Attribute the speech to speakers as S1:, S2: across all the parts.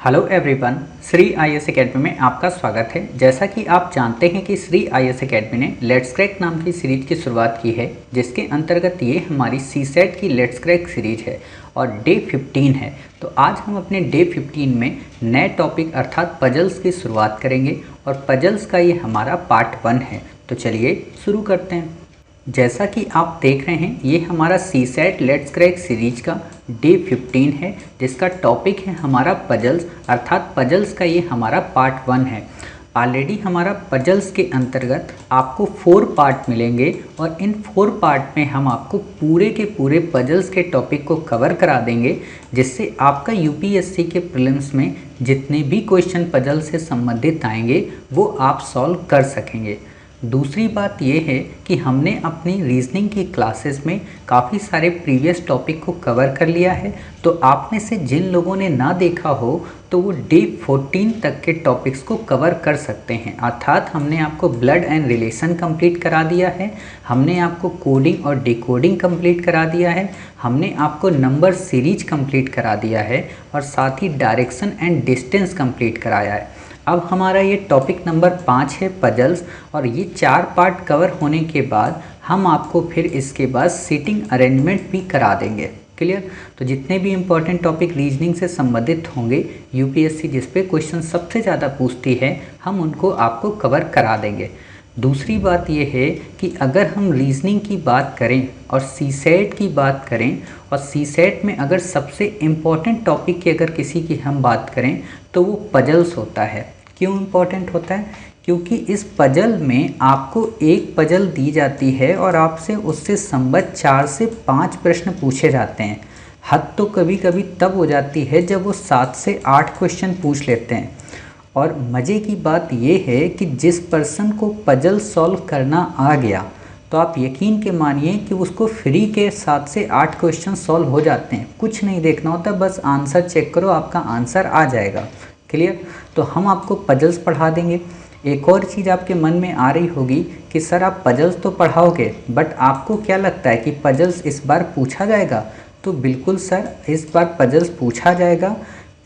S1: Hello everyone, Shri IAS academy में आपका स्वागत है। जैसा कि आप जानते हैं कि श्री आईएएस एकेडमी ने लेट्स क्रैक नाम की सीरीज की शुरुआत की है, जिसके अंतर्गत ये हमारी सीसेट की लेट्स क्रैक सीरीज है और डे 15 है। तो आज हम अपने डे 15 में नए टॉपिक अर्थात पजल्स की शुरुआत करेंगे और पजल्स का ये हमारा पार्ट 1 है। तो चलिए शुरू करते हैं। जैसा कि आप देख रहे हैं, ये हमारा सीसेट लेट्स क्रैक सीरीज का डे 15 है, जिसका टॉपिक है हमारा पजल्स अर्थात पजल्स का ये हमारा पार्ट 1 है। ऑलरेडी हमारा पजल्स के अंतर्गत आपको 4 पार्ट मिलेंगे और इन 4 पार्ट में हम आपको पूरे के पूरे पजल्स के टॉपिक को कवर करा देंगे, जिससे आपका यूपीएससी के प्रीलिम्स में जितने भी क्वेश्चन पजल से संबंधित आएंगे वो आप सॉल्व कर सकेंगे। दूसरी बात यह है कि हमने अपनी रीजनिंग की क्लासेस में काफ़ी सारे प्रीवियस टॉपिक को कवर कर लिया है। तो आप में से जिन लोगों ने ना देखा हो तो वो डे 14 तक के टॉपिक्स को कवर कर सकते हैं। अर्थात हमने आपको ब्लड एंड रिलेशन कंप्लीट करा दिया है, हमने आपको कोडिंग और डिकोडिंग कंप्लीट करा दिया है, हमने आपको नंबर सीरीज कंप्लीट करा दिया है और साथ ही डायरेक्शन एंड डिस्टेंस कंप्लीट कराया है। अब हमारा ये टॉपिक नंबर 5 है पजल्स, और ये 4 पार्ट कवर होने के बाद हम आपको फिर इसके बाद सीटिंग अरेंजमेंट भी करा देंगे। क्लियर? तो जितने भी इम्पोर्टेंट टॉपिक रीजनिंग से संबंधित होंगे, यूपीएससी जिस पे क्वेश्चन सबसे ज़्यादा पूछती है, हम उनको आपको कवर करा देंगे। दूसरी बात यह है कि अगर हम रीजनिंग की बात करें और सीसेट की बात करें, और सीसेट में अगर सबसे इम्पॉर्टेंट टॉपिक की अगर किसी की हम बात करें तो वो पजल्स होता है। क्यों इम्पॉर्टेंट होता है? क्योंकि इस पजल में आपको एक पजल दी जाती है और आपसे उससे संबद्ध 4 से 5 प्रश्न पूछे जाते हैं। हद तो कभी कभी तब हो जाती है जब वो 7 से 8 क्वेश्चन पूछ लेते हैं। और मज़े की बात यह है कि जिस पर्सन को पजल सॉल्व करना आ गया, तो आप यकीन के मानिए कि उसको फ्री के 7 से 8 क्वेश्चन सॉल्व हो जाते हैं। कुछ नहीं देखना होता, बस आंसर चेक करो, आपका आंसर आ जाएगा। क्लियर? तो हम आपको पजल्स पढ़ा देंगे। एक और चीज़ आपके मन में आ रही होगी कि सर आप पजल्स तो पढ़ाओगे, बट आपको क्या लगता है कि पजल्स इस बार पूछा जाएगा? तो बिल्कुल सर, इस बार पजल्स पूछा जाएगा।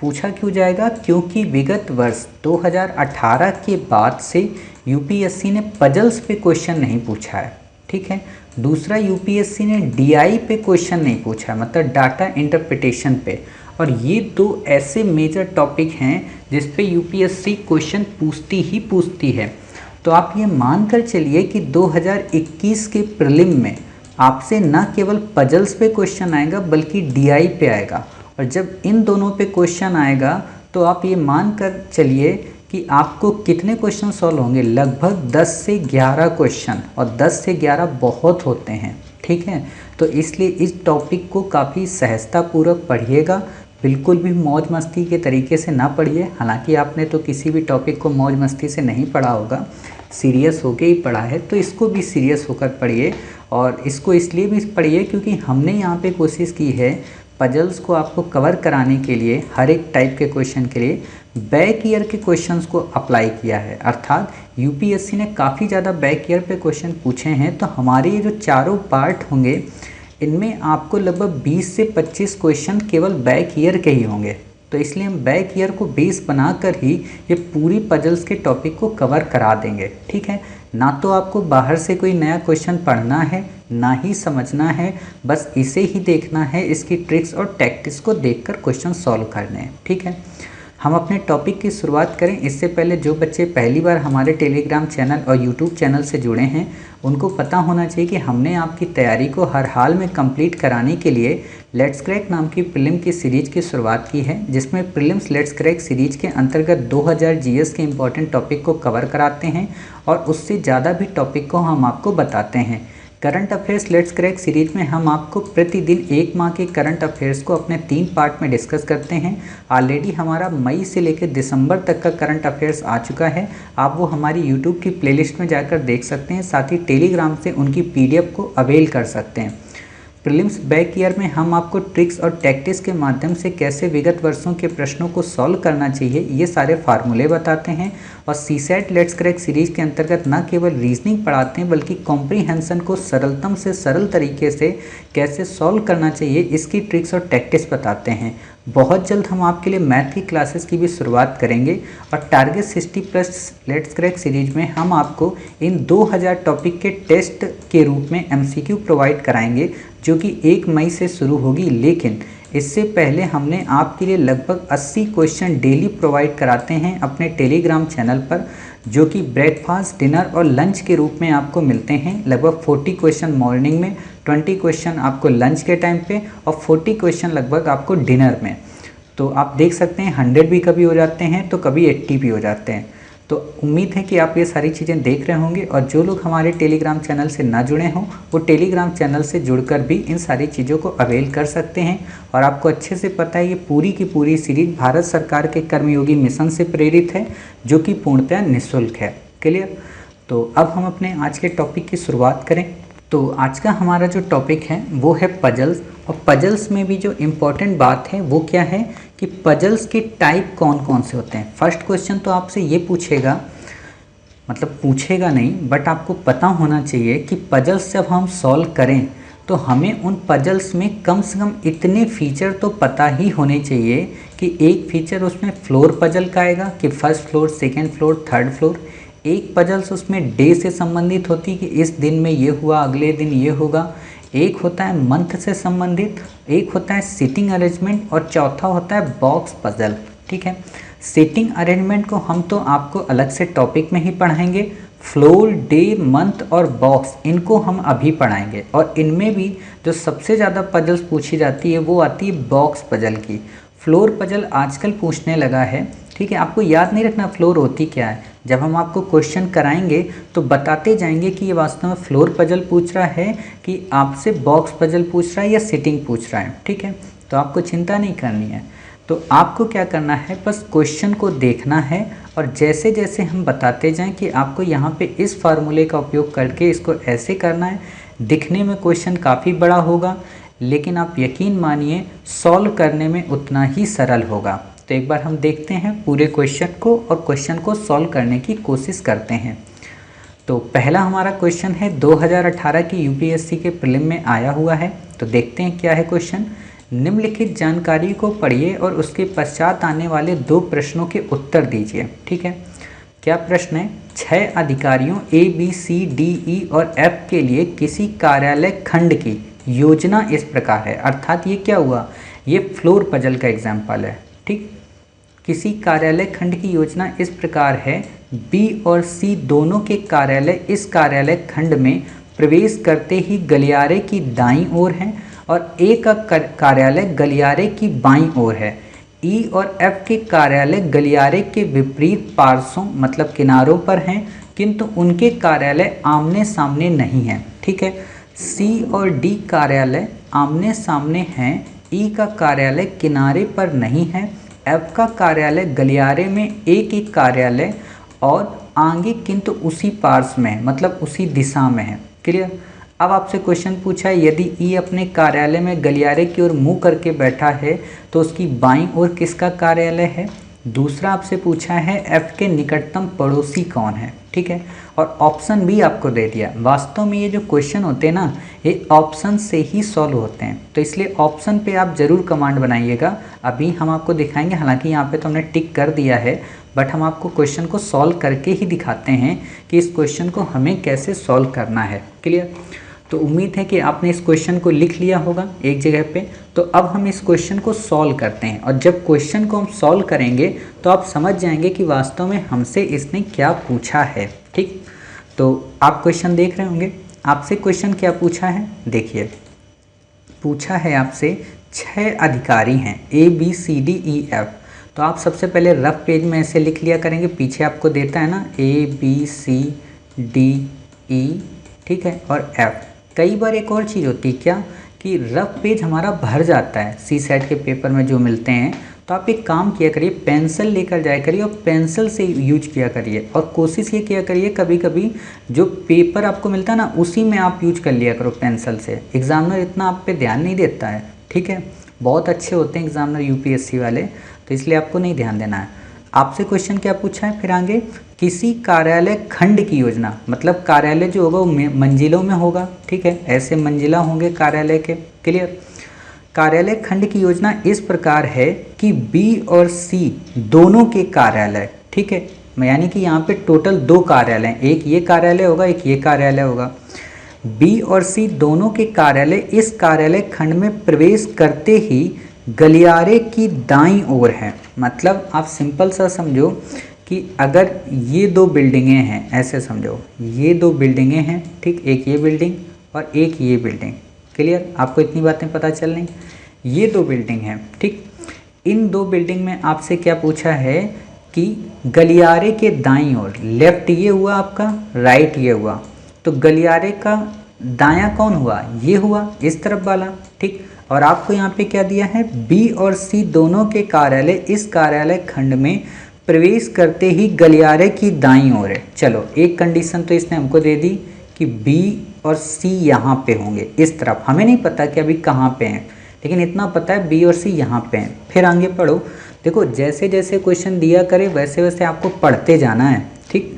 S1: पूछा क्यों जाएगा? क्योंकि विगत वर्ष 2018 के बाद से यूपीएससी ने पजल्स पे क्वेश्चन नहीं पूछा है। ठीक है। दूसरा, यूपीएससी ने डीआई पे क्वेश्चन नहीं पूछा है, मतलब डाटा इंटरप्रिटेशन पे। और ये 2 ऐसे मेजर टॉपिक हैं जिस पे यूपीएससी क्वेश्चन पूछती ही पूछती है। तो आप ये मान कर चलिए कि 2021 के प्रीलिम में आपसे न केवल पजल्स पे क्वेश्चन आएगा बल्कि डीआई पे आएगा। और जब इन दोनों पे क्वेश्चन आएगा तो आप ये मान कर चलिए कि आपको कितने क्वेश्चन सॉल्व होंगे? लगभग 10 से 11 क्वेश्चन, और 10 से 11 बहुत होते हैं। ठीक है। तो इसलिए इस टॉपिक को काफ़ी सहजतापूर्वक पढ़िएगा, बिल्कुल भी मौज मस्ती के तरीके से ना पढ़िए। हालांकि आपने तो किसी भी टॉपिक को मौज मस्ती से नहीं पढ़ा होगा, सीरियस होके ही पढ़ा है, तो इसको भी सीरियस होकर पढ़िए। और इसको इसलिए भी पढ़िए क्योंकि हमने यहाँ पे कोशिश की है पजल्स को आपको कवर कराने के लिए, हर एक टाइप के क्वेश्चन के लिए बैक ईयर के क्वेश्चंस को अप्लाई किया है। अर्थात यूपीएससी ने काफ़ी ज़्यादा बैक ईयर पे क्वेश्चन पूछे हैं। तो हमारे ये जो चारों पार्ट होंगे, इनमें आपको लगभग 20 से 25 क्वेश्चन केवल बैक ईयर के ही होंगे। तो इसलिए हम बैक ईयर को बेस बनाकर ही ये पूरी पजल्स के टॉपिक को कवर करा देंगे। ठीक है। ना तो आपको बाहर से कोई नया क्वेश्चन पढ़ना है, ना ही समझना है, बस इसे ही देखना है, इसकी ट्रिक्स और टैक्टिक्स को देखकर क्वेश्चन सॉल्व करने हैं। ठीक है। हम अपने टॉपिक की शुरुआत करें इससे पहले जो बच्चे पहली बार हमारे टेलीग्राम चैनल और यूट्यूब चैनल से जुड़े हैं, उनको पता होना चाहिए कि हमने आपकी तैयारी को हर हाल में कंप्लीट कराने के लिए लेट्स क्रैक नाम की प्रीलिम की सीरीज की शुरुआत की है, जिसमें प्रीलिम्स लेट्स क्रैक सीरीज के अंतर्गत 2000 जीएस के इंपॉर्टेंट टॉपिक को कवर कराते हैं और उससे ज़्यादा भी टॉपिक को हम आपको बताते हैं। Current affairs let's crack series में हम आपको प्रतिदिन 1 माह के करंट अफेयर्स को अपने 3 पार्ट में डिस्कस करते हैं। ऑलरेडी हमारा मई से लेकर दिसंबर तक का करंट अफेयर्स आ चुका है, आप वो हमारी यूट्यूब की प्लेलिस्ट में जाकर देख सकते हैं। साथ ही टेलीग्राम से उनकी पीडीएफ को अवेल कर सकते हैं। प्रीलिम्स बैक ईयर में हम आपको ट्रिक्स और टैक्टिक्स के माध्यम से कैसे विगत वर्षों के प्रश्नों को सॉल्व करना चाहिए, ये सारे फार्मूले बताते हैं। और सीसेट लेट्स क्रैक सीरीज के अंतर्गत न केवल रीजनिंग पढ़ाते हैं बल्कि कॉम्प्रीहेंशन को सरलतम से सरल तरीके से कैसे सॉल्व करना चाहिए इसकी ट्रिक्स और टैक्टिक्स बताते हैं। बहुत जल्द हम आपके लिए मैथ की क्लासेस की भी शुरुआत करेंगे और टारगेट 60+ लेट्स क्रैक सीरीज में हम आपको इन 2000 टॉपिक के टेस्ट के रूप में MCQ प्रोवाइड कराएंगे जो कि 1 मई से शुरू होगी। लेकिन इससे पहले हमने आपके लिए लगभग 80 क्वेश्चन डेली प्रोवाइड कराते हैं अपने टेलीग्राम चैनल पर, जो कि ब्रेकफास्ट, डिनर और लंच के रूप में आपको मिलते हैं। लगभग 40 क्वेश्चन मॉर्निंग में, 20 क्वेश्चन आपको लंच के टाइम पे और 40 क्वेश्चन लगभग आपको डिनर में। तो आप देख सकते हैं 100 भी कभी हो जाते हैं तो कभी 80 भी हो जाते हैं। तो उम्मीद है कि आप ये सारी चीज़ें देख रहे होंगे और जो लोग हमारे टेलीग्राम चैनल से ना जुड़े हों वो टेलीग्राम चैनल से जुड़कर भी इन सारी चीज़ों को अवेल कर सकते हैं। और आपको अच्छे से पता है ये पूरी की पूरी सीरीज भारत सरकार के कर्मयोगी मिशन से प्रेरित है जो कि पूर्णतः निःशुल्क है। क्लियर? तो अब हम अपने आज के टॉपिक की शुरुआत करें। तो आज का हमारा जो टॉपिक है वो है पजल्स। और पजल्स में भी जो इम्पोर्टेंट बात है वो क्या है कि पजल्स के टाइप कौन कौन से होते हैं। फर्स्ट क्वेश्चन तो आपसे ये पूछेगा, मतलब पूछेगा नहीं बट आपको पता होना चाहिए कि पजल्स जब हम सॉल्व करें तो हमें उन पजल्स में कम से कम इतने फीचर तो पता ही होने चाहिए कि एक फीचर उसमें फ्लोर पजल का आएगा कि first floor, second floor, third floor. एक पजल्स उसमें डे से संबंधित होती कि इस दिन में ये हुआ, अगले दिन ये होगा। एक होता है मंथ से संबंधित, एक होता है सीटिंग अरेंजमेंट और चौथा होता है बॉक्स पजल। ठीक है, सीटिंग अरेंजमेंट को हम तो आपको अलग से टॉपिक में ही पढ़ाएंगे। फ्लोर, डे, मंथ और बॉक्स इनको हम अभी पढ़ाएंगे। और इनमें भी जो सबसे ज़्यादा पजल्स पूछी जाती है वो आती है बॉक्स पजल की। फ्लोर पजल आजकल पूछने लगा है। ठीक है, आपको याद नहीं रखना फ्लोर होती क्या है। जब हम आपको क्वेश्चन कराएंगे तो बताते जाएंगे कि ये वास्तव में फ्लोर पजल पूछ रहा है कि आपसे बॉक्स पजल पूछ रहा है या सिटिंग पूछ रहा है। ठीक है, तो आपको चिंता नहीं करनी है। तो आपको क्या करना है, बस क्वेश्चन को देखना है और जैसे जैसे हम बताते जाएं कि आपको यहाँ पे इस फार्मूले का उपयोग करके इसको ऐसे करना है। दिखने में क्वेश्चन काफ़ी बड़ा होगा लेकिन आप यकीन मानिए सॉल्व करने में उतना ही सरल होगा। तो एक बार हम देखते हैं पूरे क्वेश्चन को और क्वेश्चन को सॉल्व करने की कोशिश करते हैं। तो पहला हमारा क्वेश्चन है 2018 की यूपीएससी के प्रीलिम में आया हुआ है। तो देखते हैं क्या है क्वेश्चन। निम्नलिखित जानकारी को पढ़िए और उसके पश्चात आने वाले 2 प्रश्नों के उत्तर दीजिए। ठीक है, क्या प्रश्न है? 6 अधिकारियों ABCDE और F के लिए किसी कार्यालय खंड की योजना इस प्रकार है। अर्थात ये क्या हुआ, ये फ्लोर पजल का एग्जाम्पल है। ठीक, किसी कार्यालय खंड की योजना इस प्रकार है। B और C दोनों के कार्यालय इस कार्यालय खंड में प्रवेश करते ही गलियारे की दाईं ओर हैं और A का कार्यालय गलियारे की बाईं ओर है। E और F के कार्यालय गलियारे के विपरीत पार्श्वों मतलब किनारों पर हैं किंतु उनके कार्यालय आमने सामने नहीं हैं। ठीक है, C और D कार्यालय आमने सामने हैं, E का कार्यालय किनारे पर नहीं है, F का कार्यालय गलियारे में A के कार्यालय और आगे किंतु उसी पार्श्व में है, मतलब उसी दिशा में है। क्लियर? अब आपसे क्वेश्चन पूछा है यदि E अपने कार्यालय में गलियारे की ओर मुंह करके बैठा है तो उसकी बाईं ओर किसका कार्यालय है। दूसरा आपसे पूछा है F के निकटतम पड़ोसी कौन है। ठीक है, और ऑप्शन भी आपको दे दिया। वास्तव में ये जो क्वेश्चन होते हैं ना ये ऑप्शन से ही सॉल्व होते हैं, तो इसलिए ऑप्शन पे आप ज़रूर कमांड बनाइएगा। अभी हम आपको दिखाएंगे, हालांकि यहाँ पे तो हमने टिक कर दिया है बट हम आपको क्वेश्चन को सॉल्व करके ही दिखाते हैं कि इस क्वेश्चन को हमें कैसे सॉल्व करना है। क्लियर? तो उम्मीद है कि आपने इस क्वेश्चन को लिख लिया होगा एक जगह पे। तो अब हम इस क्वेश्चन को सॉल्व करते हैं और जब क्वेश्चन को हम सॉल्व करेंगे तो आप समझ जाएंगे कि वास्तव में हमसे इसने क्या पूछा है। ठीक, तो आप क्वेश्चन देख रहे होंगे। आपसे क्वेश्चन क्या पूछा है, देखिए पूछा है आपसे 6 अधिकारी हैं ABCDEF। तो आप सबसे पहले रफ पेज में ऐसे लिख लिया करेंगे, पीछे आपको देता है ना ABCDE, ठीक है, और F। कई बार एक और चीज़ होती है क्या कि रफ पेज हमारा भर जाता है CSET के पेपर में जो मिलते हैं। तो आप एक काम किया करिए, पेंसिल लेकर जाया करिए और पेंसिल से यूज किया करिए और कोशिश ये किया करिए कभी कभी जो पेपर आपको मिलता है ना उसी में आप यूज कर लिया करो पेंसिल से। एग्जामिनर इतना आप पे ध्यान नहीं देता है। ठीक है, बहुत अच्छे होते हैं एग्जामिनर UPSC वाले, तो इसलिए आपको नहीं ध्यान देना है। आपसे क्वेश्चन क्या पूछा है फिर आगे, किसी कार्यालय खंड की योजना, मतलब कार्यालय जो होगा वो मंजिलों में होगा, ठीक है, ऐसे मंजिला होंगे कार्यालय के, क्लियर। कार्यालय खंड की योजना इस प्रकार है कि बी और सी दोनों के कार्यालय, ठीक है, यानी कि यहाँ पे टोटल 2 कार्यालय हैं, एक ये कार्यालय होगा, एक ये कार्यालय होगा। बी और सी दोनों के कार्यालय इस कार्यालय खंड में प्रवेश करते ही गलियारे की दाईं ओर है। मतलब आप सिंपल सा समझो कि अगर ये 2 बिल्डिंगें हैं, ऐसे समझो ये 2 बिल्डिंगें हैं, ठीक, एक ये बिल्डिंग और एक ये बिल्डिंग, क्लियर, आपको इतनी बातें पता चल रही। ये 2 बिल्डिंग हैं, ठीक, इन 2 बिल्डिंग में आपसे क्या पूछा है कि गलियारे के दाईं ओर, लेफ्ट ये हुआ आपका, राइट ये हुआ, तो गलियारे का दायां कौन हुआ, ये हुआ, इस तरफ वाला, ठीक। और आपको यहाँ पे क्या दिया है, बी और सी दोनों के कार्यालय इस कार्यालय खंड में प्रवेश करते ही गलियारे की दाईं ओर है। चलो एक कंडीशन तो इसने हमको दे दी कि बी और सी यहाँ पे होंगे इस तरफ, हमें नहीं पता कि अभी कहाँ पे हैं, लेकिन इतना पता है बी और सी यहाँ पे हैं। फिर आगे पढ़ो, देखो जैसे जैसे क्वेश्चन दिया करे वैसे वैसे आपको पढ़ते जाना है, ठीक।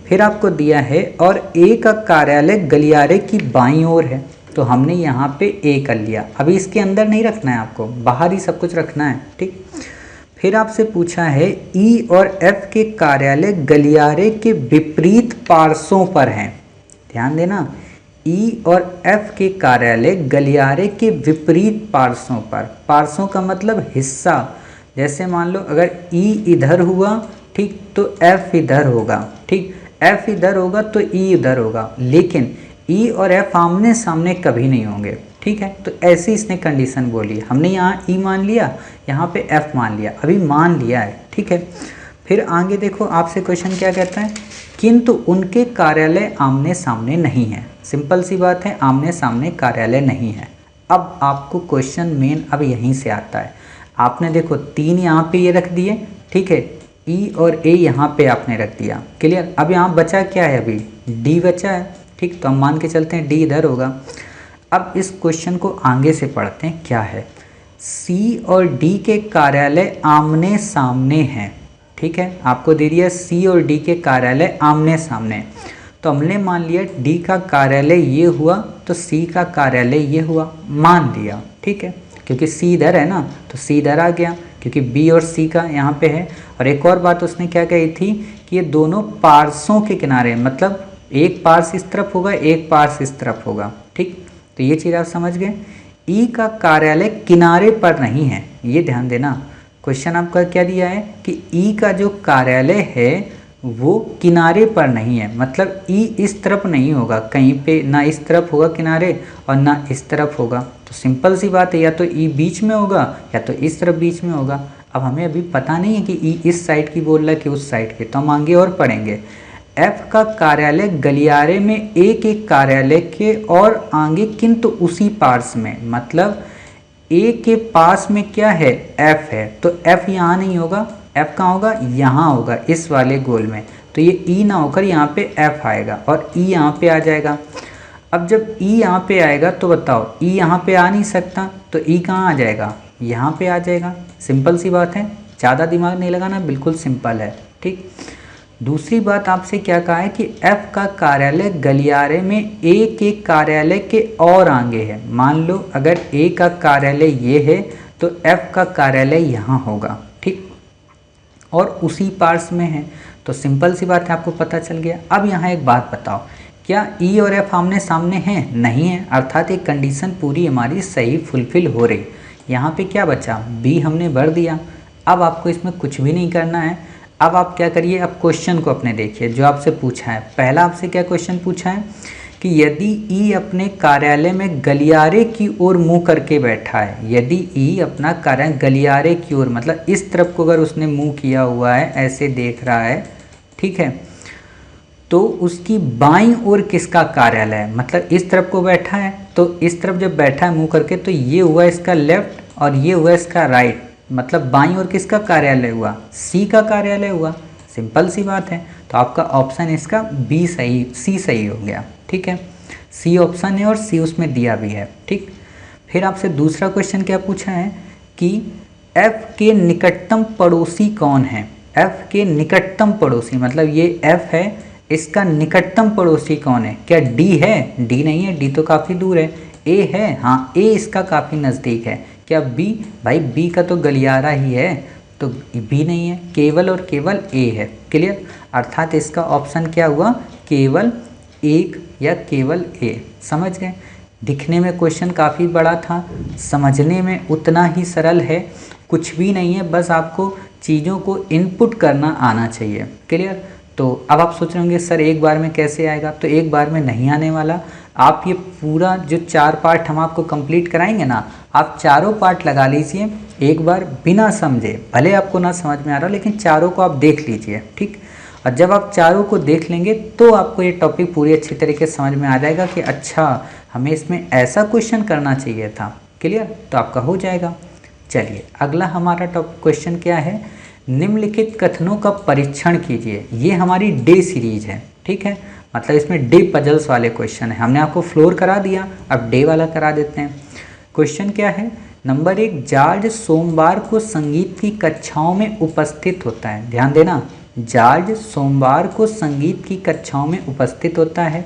S1: फिर आपको दिया है और ए का कार्यालय गलियारे की बाईं ओर है, तो हमने यहाँ पे ए कर लिया। अभी इसके अंदर नहीं रखना है आपको, बाहर ही सब कुछ रखना है, ठीक। फिर आपसे पूछा है ई और एफ के कार्यालय गलियारे के विपरीत पार्श्वों पर हैं। ध्यान देना, ई और एफ के कार्यालय गलियारे के विपरीत पार्श्वों पर, पार्श्वों का मतलब हिस्सा, जैसे मान लो अगर ई इधर हुआ, ठीक, तो एफ इधर होगा, ठीक, एफ इधर होगा तो ई इधर होगा, लेकिन ई और एफ आमने सामने कभी नहीं होंगे, ठीक है। तो ऐसी इसने कंडीशन बोली, हमने यहाँ ई मान लिया, यहाँ पे एफ मान लिया, अभी मान लिया है, ठीक है। फिर आगे देखो आपसे क्वेश्चन क्या कहता है, किंतु उनके कार्यालय आमने सामने नहीं है। सिंपल सी बात है, आमने सामने कार्यालय नहीं है। अब आपको क्वेश्चन मेन अब यहीं से आता है। आपने देखो 3 यहाँ पे ये रख दिए, ठीक है, ई और ए यहाँ पे आपने रख दिया, क्लियर। अब यहाँ बचा क्या है, अभी डी बचा है, ठीक, तो हम मान के चलते हैं डी इधर होगा। अब इस क्वेश्चन को आगे से पढ़ते हैं क्या है, सी और डी के कार्यालय आमने सामने हैं, ठीक है, आपको दे दिया सी और डी के कार्यालय आमने सामने, तो हमने मान लिया डी का कार्यालय ये हुआ तो सी का कार्यालय ये हुआ, मान लिया, ठीक है, क्योंकि सी इधर है ना तो सी इधर आ गया, क्योंकि बी और सी का यहाँ पे है। और एक और बात उसने क्या कही थी कि ये दोनों पार्श्वों के किनारे, मतलब एक पार्श्व इस तरफ होगा, एक पार्श्व इस तरफ होगा, ठीक, तो ये चीज़ आप समझ गए। ई का कार्यालय किनारे पर नहीं है, ये ध्यान देना, क्वेश्चन आपका क्या दिया है कि ई का जो कार्यालय है वो किनारे पर नहीं है, मतलब ई इस तरफ नहीं होगा कहीं पे, ना इस तरफ होगा किनारे और ना इस तरफ होगा। तो सिंपल सी बात है, या तो ई बीच में होगा या तो इस तरफ बीच में होगा। अब हमें अभी पता नहीं है कि ई इस साइड की बोल रहा है कि उस साइड की, तो हम आगे और पढ़ेंगे। एफ का कार्यालय गलियारे में ए के कार्यालय के और आगे किंतु उसी पार्श्व में, मतलब ए के पास में क्या है, एफ है, तो एफ यहाँ नहीं होगा, एफ कहाँ होगा, यहाँ होगा इस वाले गोल में, तो ये ई ना होकर यहाँ पे एफ आएगा और ई यहाँ पे आ जाएगा। अब जब ई यहाँ पे आएगा तो बताओ, ई यहाँ पे आ नहीं सकता, तो ई कहाँ आ जाएगा, यहाँ पे आ जाएगा। सिंपल सी बात है, ज़्यादा दिमाग नहीं लगाना, बिल्कुल सिंपल है, ठीक। दूसरी बात आपसे क्या कहा है कि एफ का कार्यालय गलियारे में ए के कार्यालय के और आगे है। मान लो अगर ए का कार्यालय ये है तो एफ का कार्यालय यहाँ होगा, ठीक, और उसी पार्श्व में है, तो सिंपल सी बात है, आपको पता चल गया। अब यहाँ एक बात बताओ, क्या ई और एफ आमने सामने हैं, नहीं है, अर्थात एक कंडीशन पूरी हमारी सही फुलफिल हो रही। यहाँ पे क्या बचा, बी हमने भर दिया। अब आपको इसमें कुछ भी नहीं करना है। अब आप क्या करिए, अब क्वेश्चन को अपने देखिए जो आपसे पूछा है। पहला आपसे क्या क्वेश्चन पूछा है कि यदि ई अपने कार्यालय में गलियारे की ओर मुंह करके बैठा है, यदि ई अपना कार्यालय गलियारे की ओर, मतलब इस तरफ को अगर उसने मुंह किया हुआ है, ऐसे देख रहा है, ठीक है, तो उसकी बाईं ओर किसका कार्यालय है, मतलब इस तरफ को बैठा है, तो इस तरफ जब बैठा है मुंह करके, तो ये हुआ इसका लेफ्ट और ये हुआ इसका राइट, मतलब बाईं ओर किसका कार्यालय हुआ, सी का कार्यालय हुआ। सिंपल सी बात है, तो आपका ऑप्शन इसका बी सही, सी सही हो गया, ठीक है, सी ऑप्शन है और सी उसमें दिया भी है, ठीक। फिर आपसे दूसरा क्वेश्चन क्या पूछा है कि एफ के निकटतम पड़ोसी कौन है, F के निकटतम पड़ोसी, मतलब ये F है, इसका निकटतम पड़ोसी कौन है? क्या D है? D नहीं है, D तो काफ़ी दूर है। A है? हाँ, A इसका काफ़ी नज़दीक है। क्या B? भाई B का तो गलियारा ही है, तो B नहीं है, केवल और केवल A है। क्लियर? अर्थात इसका ऑप्शन क्या हुआ? केवल एक या केवल A। समझ गए? दिखने में क्वेश्चन काफ़ी बड़ा था, समझने में उतना ही सरल है, कुछ भी नहीं है, बस आपको चीज़ों को इनपुट करना आना चाहिए। क्लियर? तो अब आप सोच रहे होंगे सर एक बार में कैसे आएगा? तो एक बार में नहीं आने वाला। आप ये पूरा जो 4 पार्ट हम आपको कंप्लीट कराएंगे ना, आप चारों पार्ट लगा लीजिए एक बार बिना समझे, भले आपको ना समझ में आ रहा लेकिन चारों को आप देख लीजिए, ठीक। और जब आप चारों को देख लेंगे तो आपको ये टॉपिक पूरी अच्छी तरीके से समझ में आ जाएगा कि अच्छा हमें इसमें ऐसा क्वेश्चन करना चाहिए था। क्लियर? तो आपका हो जाएगा। चलिए अगला हमारा टॉपिक क्वेश्चन क्या है? निम्नलिखित कथनों का परीक्षण कीजिए। ये हमारी डे सीरीज है, ठीक है, मतलब इसमें डे पजल्स वाले क्वेश्चन है। हमने आपको फ्लोर करा दिया, अब डे वाला करा देते हैं। क्वेश्चन क्या है? नंबर 1, जॉर्ज सोमवार को संगीत की कक्षाओं में उपस्थित होता है। ध्यान देना, जॉर्ज सोमवार को संगीत की कक्षाओं में उपस्थित होता है।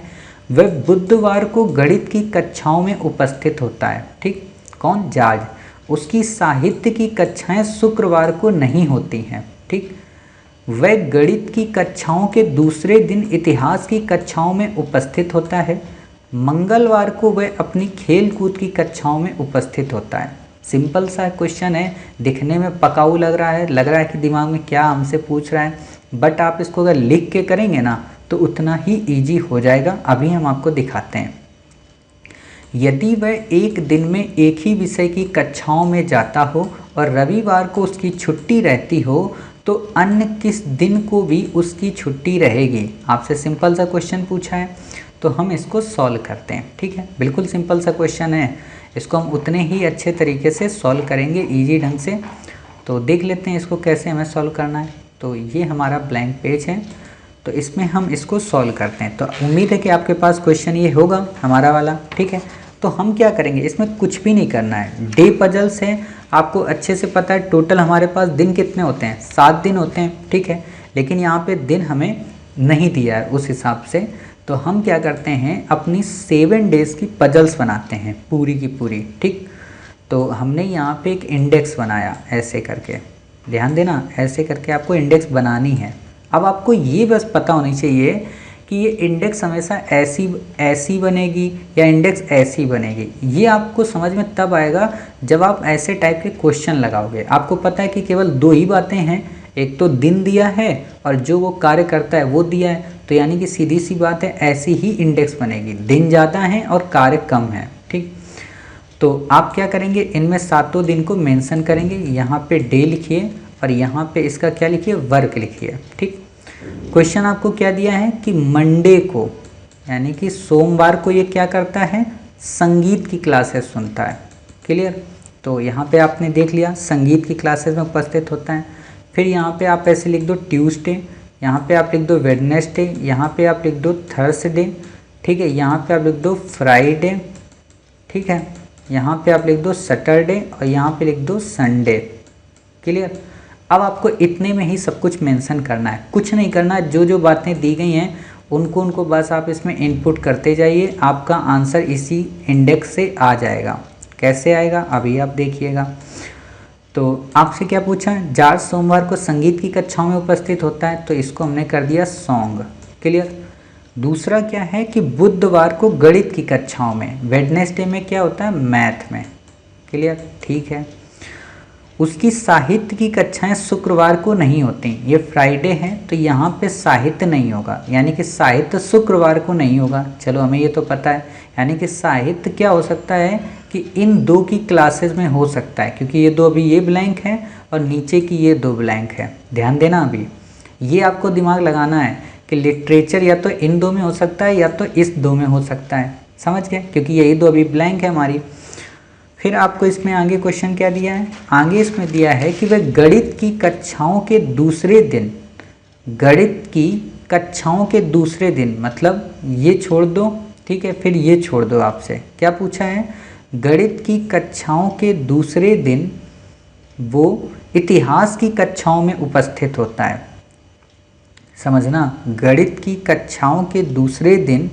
S1: वह बुधवार को गणित की कक्षाओं में उपस्थित होता है। ठीक, कौन? जॉर्ज। उसकी साहित्य की कक्षाएं शुक्रवार को नहीं होती हैं। ठीक, वह गणित की कक्षाओं के दूसरे दिन इतिहास की कक्षाओं में उपस्थित होता है। मंगलवार को वह अपनी खेल कूद की कक्षाओं में उपस्थित होता है। सिंपल सा क्वेश्चन है, दिखने में पकाऊ लग रहा है कि दिमाग में क्या हमसे पूछ रहा है, बट आप इसको अगर लिख के करेंगे ना तो उतना ही इजी हो जाएगा। अभी हम आपको दिखाते हैं। यदि वह एक दिन में एक ही विषय की कक्षाओं में जाता हो और रविवार को उसकी छुट्टी रहती हो तो अन्य किस दिन को भी उसकी छुट्टी रहेगी? आपसे सिंपल सा क्वेश्चन पूछा है तो हम इसको सॉल्व करते हैं। ठीक है, बिल्कुल सिंपल सा क्वेश्चन है, इसको हम उतने ही अच्छे तरीके से सॉल्व करेंगे इजी ढंग से। तो देख लेते हैं इसको कैसे हमें सॉल्व करना है। तो ये हमारा ब्लैंक पेज है, तो इसमें हम इसको सॉल्व करते हैं। तो उम्मीद है कि आपके पास क्वेश्चन ये होगा हमारा वाला। ठीक है, तो हम क्या करेंगे, इसमें कुछ भी नहीं करना है, डे पजल्स है, आपको अच्छे से पता है। टोटल हमारे पास दिन कितने होते हैं? 7 दिन होते हैं। ठीक है, लेकिन यहाँ पे दिन हमें नहीं दिया है उस हिसाब से, तो हम क्या करते हैं अपनी 7 डेज़ की पजल्स बनाते हैं पूरी की पूरी। ठीक, तो हमने यहाँ पे एक इंडेक्स बनाया ऐसे करके, ध्यान देना, ऐसे करके आपको इंडेक्स बनानी है। अब आपको ये बस पता होनी चाहिए कि ये इंडेक्स हमेशा ऐसी बनेगी या इंडेक्स ऐसी बनेगी। ये आपको समझ में तब आएगा जब आप ऐसे टाइप के क्वेश्चन लगाओगे। आपको पता है कि केवल 2 ही बातें हैं, एक तो दिन दिया है और जो वो कार्य करता है वो दिया है, तो यानी कि सीधी सी बात है ऐसी ही इंडेक्स बनेगी। दिन ज़्यादा है और कार्य कम है। ठीक, तो आप क्या करेंगे, इनमें 7 दिन को मेंशन करेंगे, यहाँ पे डे लिखिए और यहाँ पे इसका क्या लिखिए, वर्क लिखिए। ठीक, क्वेश्चन आपको क्या दिया है कि मंडे को यानी कि सोमवार को ये क्या करता है, संगीत की क्लासेस सुनता है। क्लियर? तो यहाँ पे आपने देख लिया संगीत की क्लासेस में उपस्थित होता है। फिर यहाँ पे आप ऐसे लिख दो ट्यूसडे, यहाँ पे आप लिख दो वेडनेसडे, यहाँ पे आप लिख दो थर्सडे। ठीक है, यहाँ पे आप लिख दो फ्राइडे। ठीक है, यहाँ पे आप लिख दो सैटरडे और यहाँ पे लिख दो संडे। क्लियर? अब आपको इतने में ही सब कुछ मेंशन करना है, कुछ नहीं करना है, जो जो बातें दी गई हैं उनको बस आप इसमें इनपुट करते जाइए, आपका आंसर इसी इंडेक्स से आ जाएगा। कैसे आएगा अभी आप देखिएगा। तो आपसे क्या पूछा, जॉर्ज सोमवार को संगीत की कक्षाओं में उपस्थित होता है, तो इसको हमने कर दिया सॉन्ग। क्लियर? दूसरा क्या है कि बुधवार को गणित की कक्षाओं में, वेडनेसडे में क्या होता है, मैथ में। क्लियर? ठीक है, उसकी साहित्य की कक्षाएं शुक्रवार को नहीं होती, ये फ्राइडे है तो यहाँ पे साहित्य नहीं होगा, यानी कि साहित्य शुक्रवार को नहीं होगा। चलो हमें ये तो पता है, यानी कि साहित्य क्या हो सकता है कि इन 2 की क्लासेस में हो सकता है, क्योंकि ये 2 अभी ये ब्लैंक है और नीचे की ये 2 ब्लैंक है। ध्यान देना, अभी ये आपको दिमाग लगाना है कि लिटरेचर या तो इन 2 में हो सकता है या तो इस 2 में हो सकता है। समझ गए? क्योंकि यही 2 अभी ब्लैंक है हमारी। फिर आपको इसमें आगे क्वेश्चन क्या दिया है, आगे इसमें दिया है कि वह गणित की कक्षाओं के दूसरे दिन, गणित की कक्षाओं के दूसरे दिन, मतलब ये छोड़ दो, ठीक है, फिर ये छोड़ दो। आपसे क्या पूछा है, गणित की कक्षाओं के दूसरे दिन वो इतिहास की कक्षाओं में उपस्थित होता है। समझना, गणित की कक्षाओं के दूसरे दिन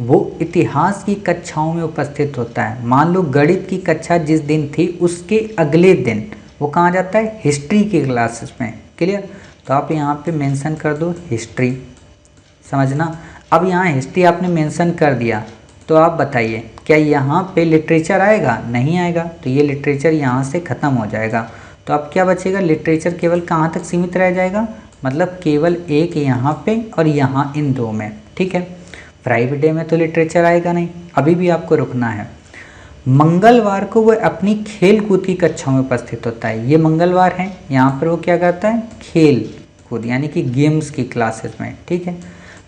S1: वो इतिहास की कक्षाओं में उपस्थित होता है। मान लो गणित की कक्षा जिस दिन थी उसके अगले दिन वो कहाँ जाता है, हिस्ट्री की क्लासेस में। क्लियर, तो आप यहाँ पे मेंशन कर दो हिस्ट्री। समझना, अब यहाँ हिस्ट्री आपने मेंशन कर दिया तो आप बताइए क्या यहाँ पे लिटरेचर आएगा, नहीं आएगा, तो ये लिटरेचर यहाँ से ख़त्म हो जाएगा। तो अब क्या बचेगा, लिटरेचर केवल कहाँ तक सीमित रह जाएगा, मतलब केवल एक यहाँ पे और यहाँ इन दो में। ठीक है, फ्राइडे में तो लिटरेचर आएगा नहीं, अभी भी आपको रुकना है। मंगलवार को वह अपनी खेल कूद की कक्षाओं में उपस्थित होता है। ये मंगलवार है, यहाँ पर वो क्या करता है, खेल कूद यानी कि गेम्स की क्लासेस में। ठीक है,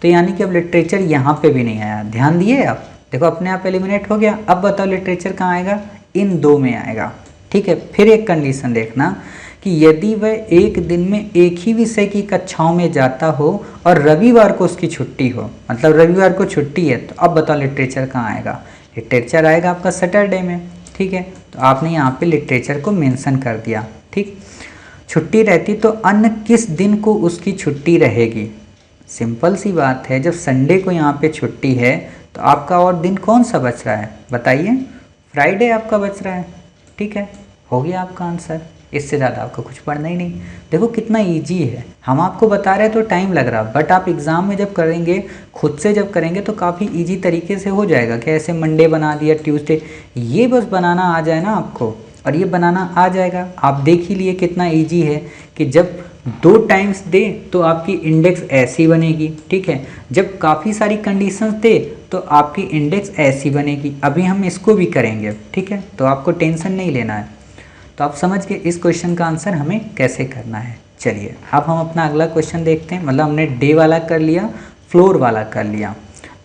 S1: तो यानी कि अब लिटरेचर यहाँ पे भी नहीं आया, ध्यान दिए आप, देखो अपने आप एलिमिनेट हो गया। अब बताओ लिटरेचर कहाँ आएगा, इन दो में आएगा। ठीक है, फिर एक कंडीशन देखना कि यदि वह एक दिन में एक ही विषय की कक्षाओं में जाता हो और रविवार को उसकी छुट्टी हो, मतलब रविवार को छुट्टी है, तो अब बताओ लिटरेचर कहाँ आएगा, लिटरेचर आएगा आपका सैटरडे में। ठीक है, तो आपने यहाँ पे लिटरेचर को मेंशन कर दिया। ठीक, छुट्टी रहती तो अन्य किस दिन को उसकी छुट्टी रहेगी, सिंपल सी बात है, जब संडे को यहाँ पे छुट्टी है तो आपका और दिन कौन सा बच रहा है, बताइए, फ्राइडे आपका बच रहा है। ठीक है, हो गया आपका आंसर, इससे ज़्यादा आपको कुछ पढ़ना ही नहीं। देखो कितना इजी है, हम आपको बता रहे तो टाइम लग रहा, बट आप एग्ज़ाम में जब करेंगे, खुद से जब करेंगे तो काफ़ी इजी तरीके से हो जाएगा। कि ऐसे मंडे बना दिया, ट्यूसडे, ये बस बनाना आ जाए ना आपको, और ये बनाना आ जाएगा। आप देख ही लिए कितना ईजी है कि जब 2 टाइम्स दे तो आपकी इंडेक्स ऐसी बनेगी। ठीक है, जब काफ़ी सारी कंडीशंस दे तो आपकी इंडेक्स ऐसी बनेगी। अभी हम इसको भी करेंगे। ठीक है, तो आपको टेंशन नहीं लेना है। तो आप समझ गए इस क्वेश्चन का आंसर हमें कैसे करना है। चलिए अब हम अपना अगला क्वेश्चन देखते हैं। मतलब हमने डे वाला कर लिया, फ्लोर वाला कर लिया,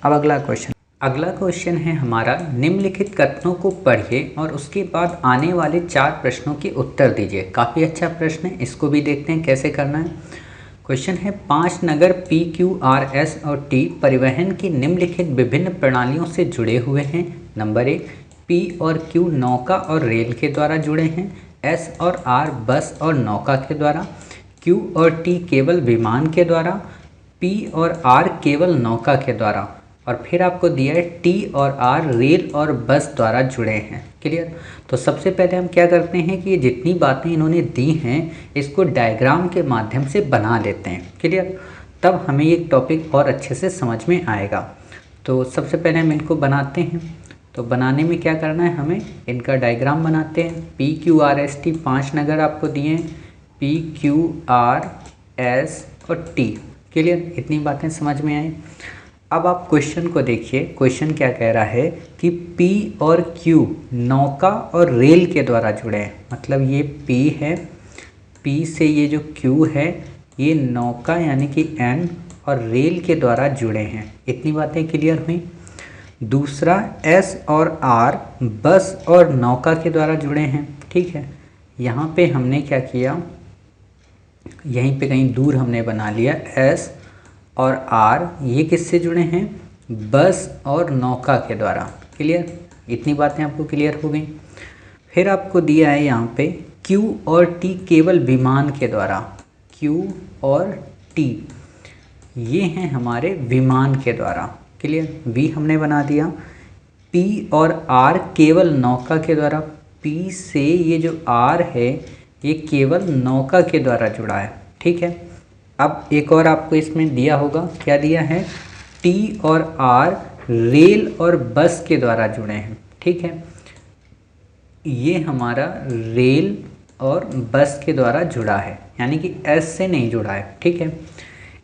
S1: अब अगला क्वेश्चन है हमारा, निम्नलिखित कथनों को पढ़िए और उसके बाद आने वाले 4 प्रश्नों के उत्तर दीजिए। काफ़ी अच्छा प्रश्न है, इसको भी देखते हैं कैसे करना है। क्वेश्चन है, 5 नगर P, Q, R, S और T परिवहन की निम्नलिखित विभिन्न प्रणालियों से जुड़े हुए हैं। नंबर 1, P और Q नौका और रेल के द्वारा जुड़े हैं। S और R बस और नौका के द्वारा। Q और T केवल विमान के द्वारा। P और R केवल नौका के द्वारा। और फिर आपको दिया है T और R रेल और बस द्वारा जुड़े हैं। क्लियर, तो सबसे पहले हम क्या करते हैं कि ये जितनी बातें इन्होंने दी हैं इसको डायग्राम के माध्यम से बना लेते हैं। क्लियर, तब हमें ये टॉपिक और अच्छे से समझ में आएगा। तो सबसे पहले हम इनको बनाते हैं। तो बनाने में क्या करना है, हमें इनका डायग्राम बनाते हैं। P, Q, R, S, T 5 नगर आपको दिए हैं, P, Q, R, S और T। क्लियर, इतनी बातें समझ में आई। अब आप क्वेश्चन को देखिए, क्वेश्चन क्या कह रहा है कि P और Q नौका और रेल के द्वारा जुड़े हैं। मतलब ये P है, P से ये जो Q है ये नौका यानी कि N और रेल के द्वारा जुड़े हैं। इतनी बातें क्लियर हुई। दूसरा S और R बस और नौका के द्वारा जुड़े हैं। ठीक है, यहाँ पे हमने क्या किया, यहीं पे कहीं दूर हमने बना लिया S और R, ये किससे जुड़े हैं, बस और नौका के द्वारा। क्लियर, इतनी बातें आपको क्लियर हो गई। फिर आपको दिया है यहाँ पे Q और T केवल विमान के द्वारा। Q और T ये हैं हमारे विमान के द्वारा। क्लियर, V हमने बना दिया। P और R केवल नौका के द्वारा। P से ये जो R है ये केवल नौका के द्वारा जुड़ा है। ठीक है, अब एक और आपको इसमें दिया होगा, क्या दिया है, T और R रेल और बस के द्वारा जुड़े हैं। ठीक है, ये हमारा रेल और बस के द्वारा जुड़ा है, यानी कि S से नहीं जुड़ा है। ठीक है,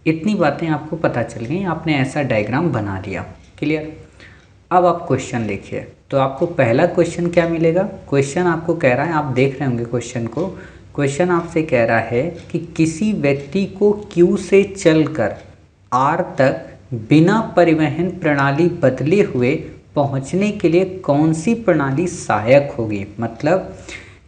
S1: इतनी बातें आपको पता चल गई, आपने ऐसा डायग्राम बना लिया। क्लियर, अब आप क्वेश्चन देखिए। तो आपको पहला क्वेश्चन क्या मिलेगा, क्वेश्चन आपको कह रहा है, आप देख रहे होंगे क्वेश्चन को, क्वेश्चन आपसे कह रहा है कि किसी व्यक्ति को Q से चलकर R तक बिना परिवहन प्रणाली बदले हुए पहुंचने के लिए कौन सी प्रणाली सहायक होगी। मतलब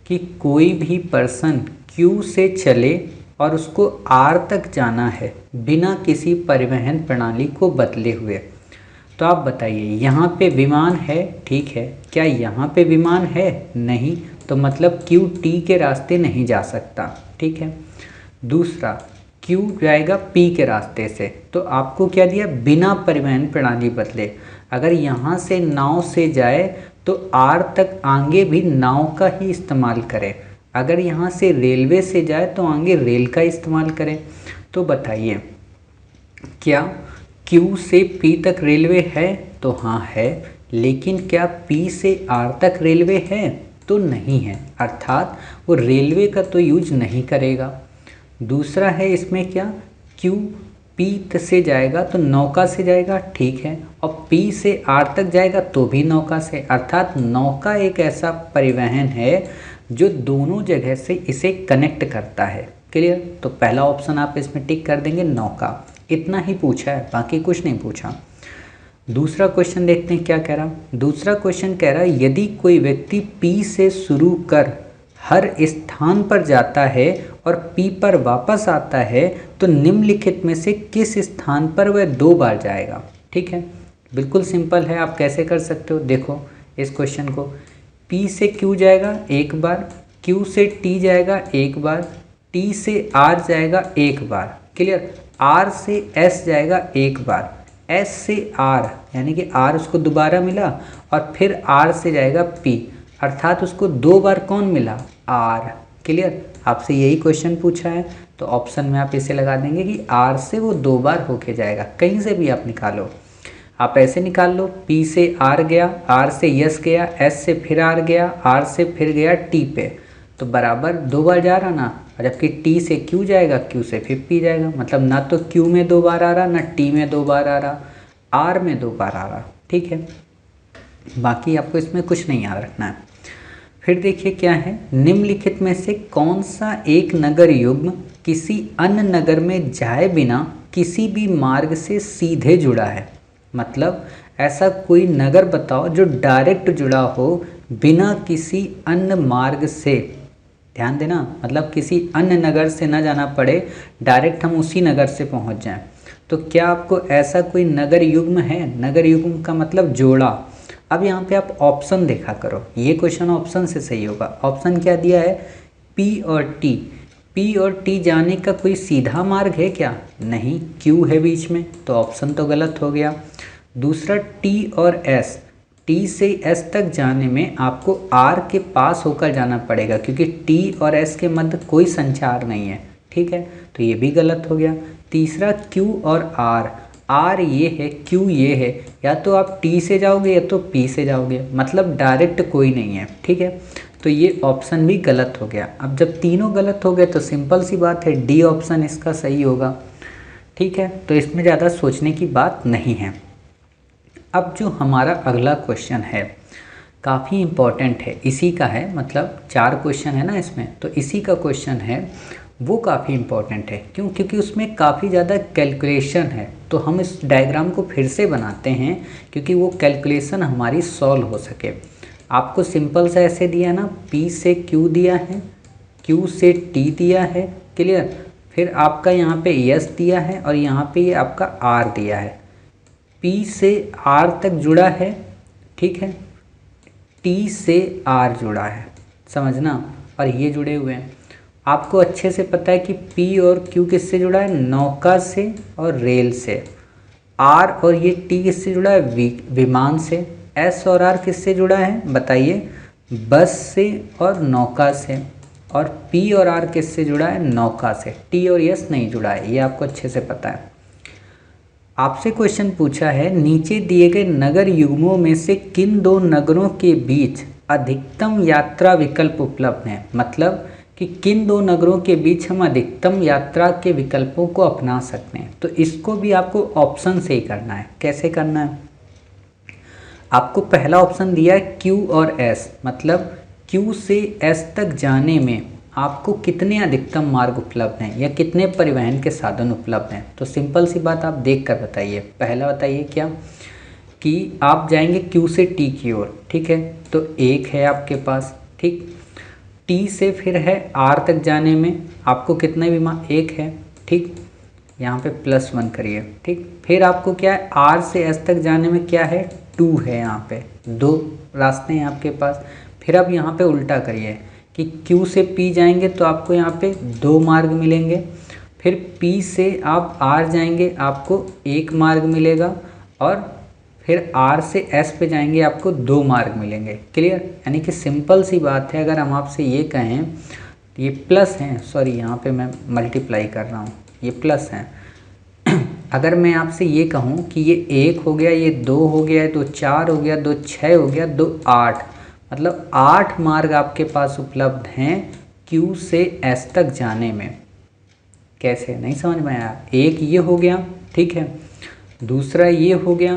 S1: कि कोई भी पर्सन Q से चले और उसको R तक जाना है बिना किसी परिवहन प्रणाली को बदले हुए। तो आप बताइए, यहाँ पे विमान है, ठीक है, क्या यहाँ पे विमान है, नहीं, तो मतलब क्यू टी के रास्ते नहीं जा सकता, ठीक है। दूसरा, क्यू जाएगा पी के रास्ते से, तो आपको क्या दिया, बिना परिवहन प्रणाली बदले। अगर यहाँ से नाव से जाए तो आर तक आगे भी नाव का ही इस्तेमाल करें, अगर यहाँ से रेलवे से जाए तो आगे रेल का इस्तेमाल करें। तो बताइए, क्या क्यू से पी तक रेलवे है? तो हाँ है, लेकिन क्या पी से आर तक रेलवे है? तो नहीं है, अर्थात वो रेलवे का तो यूज नहीं करेगा। दूसरा है इसमें क्या, क्यू पी से जाएगा तो नौका से जाएगा, ठीक है, और पी से आर तक जाएगा तो भी नौका से, अर्थात नौका एक ऐसा परिवहन है जो दोनों जगह से इसे कनेक्ट करता है। क्लियर? तो पहला ऑप्शन आप इसमें टिक कर देंगे, नौका। इतना ही पूछा है, बाकी कुछ नहीं पूछा। दूसरा क्वेश्चन देखते हैं क्या कह रहा। दूसरा क्वेश्चन कह रहा है, यदि कोई व्यक्ति पी से शुरू कर हर स्थान पर जाता है और पी पर वापस आता है तो निम्नलिखित में से किस स्थान पर वह 2 बार जाएगा? ठीक है, बिल्कुल सिंपल है। आप कैसे कर सकते हो, देखो इस क्वेश्चन को, पी से क्यू जाएगा 1 बार, क्यू से टी जाएगा 1 बार, टी से आर जाएगा 1 बार, क्लियर, आर से एस जाएगा 1 बार, एस से आर यानी कि आर उसको दोबारा मिला, और फिर आर से जाएगा पी, अर्थात उसको 2 बार कौन मिला, आर। क्लियर? आपसे यही क्वेश्चन पूछा है, तो ऑप्शन में आप इसे लगा देंगे कि आर से वो 2 बार होके जाएगा। कहीं से भी आप निकालो, आप ऐसे निकाल लो, पी से आर गया, आर से यस गया, एस से फिर आर गया, आर से फिर गया टी पे, तो बराबर 2 बार जा रहा ना। जबकि टी से क्यू जाएगा, क्यू से फिर पी जाएगा, मतलब ना तो क्यू में 2 बार आ रहा, ना टी में 2 बार आ रहा, आर में 2 बार आ रहा। ठीक है, बाकी आपको इसमें कुछ नहीं याद रखना है। फिर देखिए क्या है, निम्नलिखित में से कौन सा एक नगर युग्म किसी अन्य नगर में जाए बिना किसी भी मार्ग से सीधे जुड़ा है? मतलब ऐसा कोई नगर बताओ जो डायरेक्ट जुड़ा हो बिना किसी अन्य मार्ग से। ध्यान देना, मतलब किसी अन्य नगर से ना जाना पड़े, डायरेक्ट हम उसी नगर से पहुंच जाएं। तो क्या आपको ऐसा कोई नगर युग्म है? नगर युग्म का मतलब जोड़ा। अब यहाँ पे आप ऑप्शन देखा करो, ये क्वेश्चन ऑप्शन से सही होगा। ऑप्शन क्या दिया है, पी और टी। पी और टी जाने का कोई सीधा मार्ग है क्या? नहीं, क्यू है बीच में, तो ऑप्शन तो गलत हो गया। दूसरा, टी और एस, टी से एस तक जाने में आपको आर के पास होकर जाना पड़ेगा, क्योंकि टी और एस के मध्य कोई संचार नहीं है। ठीक है, तो ये भी गलत हो गया। तीसरा, क्यू और आर, आर ये है, क्यू ये है, या तो आप टी से जाओगे या तो पी से जाओगे, मतलब डायरेक्ट कोई नहीं है। ठीक है, तो ये ऑप्शन भी गलत हो गया। अब जब तीनों गलत हो गए तो सिंपल सी बात है, डी ऑप्शन इसका सही होगा। ठीक है, तो इसमें ज़्यादा सोचने की बात नहीं है। अब जो हमारा अगला क्वेश्चन है काफ़ी इम्पॉर्टेंट है, इसी का है, मतलब 4 क्वेश्चन है ना इसमें, तो इसी का क्वेश्चन है, वो काफ़ी इम्पॉर्टेंट है। क्यों? क्योंकि उसमें काफ़ी ज़्यादा कैलकुलेशन है। तो हम इस डायग्राम को फिर से बनाते हैं क्योंकि वो कैलकुलेशन हमारी सॉल्व हो सके। आपको सिंपल सा ऐसे दिया ना, P से Q दिया है, Q से T दिया है, क्लियर, फिर आपका यहाँ पे S दिया है और यहाँ पे ये आपका R दिया है। P से R तक जुड़ा है, ठीक है, T से R जुड़ा है, समझना, और ये जुड़े हुए हैं। आपको अच्छे से पता है कि P और Q किससे जुड़ा है, नौका से और रेल से। R और ये T किससे जुड़ा है, विमान से। S और R किससे जुड़ा है बताइए, बस से और नौका से। और P और R किससे जुड़ा है, नौका से। T और S नहीं जुड़ा है, ये आपको अच्छे से पता है। आपसे क्वेश्चन पूछा है, नीचे दिए गए नगर युग्मों में से किन 2 नगरों के बीच अधिकतम यात्रा विकल्प उपलब्ध हैं? मतलब कि किन 2 नगरों के बीच हम अधिकतम यात्रा के विकल्पों को अपना सकते हैं। तो इसको भी आपको ऑप्शन से ही करना है। कैसे करना है, आपको पहला ऑप्शन दिया है Q और S, मतलब Q से S तक जाने में आपको कितने अधिकतम मार्ग उपलब्ध हैं या कितने परिवहन के साधन उपलब्ध हैं। तो सिंपल सी बात आप देख कर बताइए। पहला बताइए क्या, कि आप जाएंगे Q से T की ओर, ठीक है, तो 1 है आपके पास, ठीक। T से फिर है R तक जाने में आपको कितने विमान, 1 है, ठीक, यहाँ पे +1 करिए, ठीक। फिर आपको क्या है, R से S तक जाने में क्या है, 2 है, यहाँ पे 2 रास्ते हैं आपके पास, फिर अब यहाँ पे उल्टा करिए कि Q से P जाएंगे तो आपको यहाँ पे 2 मार्ग मिलेंगे, फिर P से आप R जाएंगे आपको 1 मार्ग मिलेगा, और फिर R से S पे जाएंगे आपको 2 मार्ग मिलेंगे। क्लियर? यानी कि सिंपल सी बात है। अगर हम आपसे ये कहें ये प्लस हैं, सॉरी यहाँ पे मैं मल्टीप्लाई कर रहा हूँ, ये प्लस हैं। अगर मैं आपसे ये कहूँ कि ये 1 हो गया, ये 2 हो गया, तो 4 हो गया, 2 6 हो गया, 2 8, मतलब 8 मार्ग आपके पास उपलब्ध हैं Q से S तक जाने में। कैसे? नहीं समझ में आया? एक ये हो गया, ठीक है, दूसरा ये हो गया,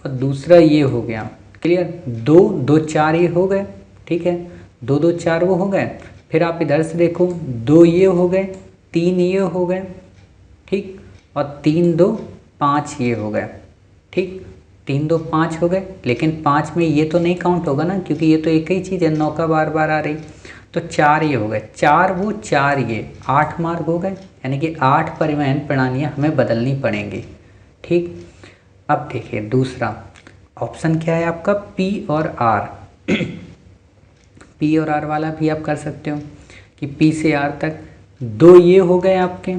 S1: और दूसरा ये हो गया। क्लियर? 2 2 4 ये हो गए, ठीक है, 2 2 4 वो हो गए। फिर आप इधर से देखो, 2 ये हो गए, 3 ये हो गए, ठीक, और 3 2 5 ये हो गए, ठीक, 3 2 5 हो गए। लेकिन 5 में ये तो नहीं काउंट होगा ना, क्योंकि ये तो एक ही चीज़ है, नौका बार बार आ रही। तो 4 ये हो गए, 4 वो 4 ये, 8 मार्ग हो गए। यानी कि 8 परिवहन प्रणालियाँ हमें बदलनी पड़ेंगी, ठीक। अब देखिए दूसरा ऑप्शन क्या है आपका, P और R। P और R वाला भी आप कर सकते हो कि P से R तक 2 ये हो गए आपके,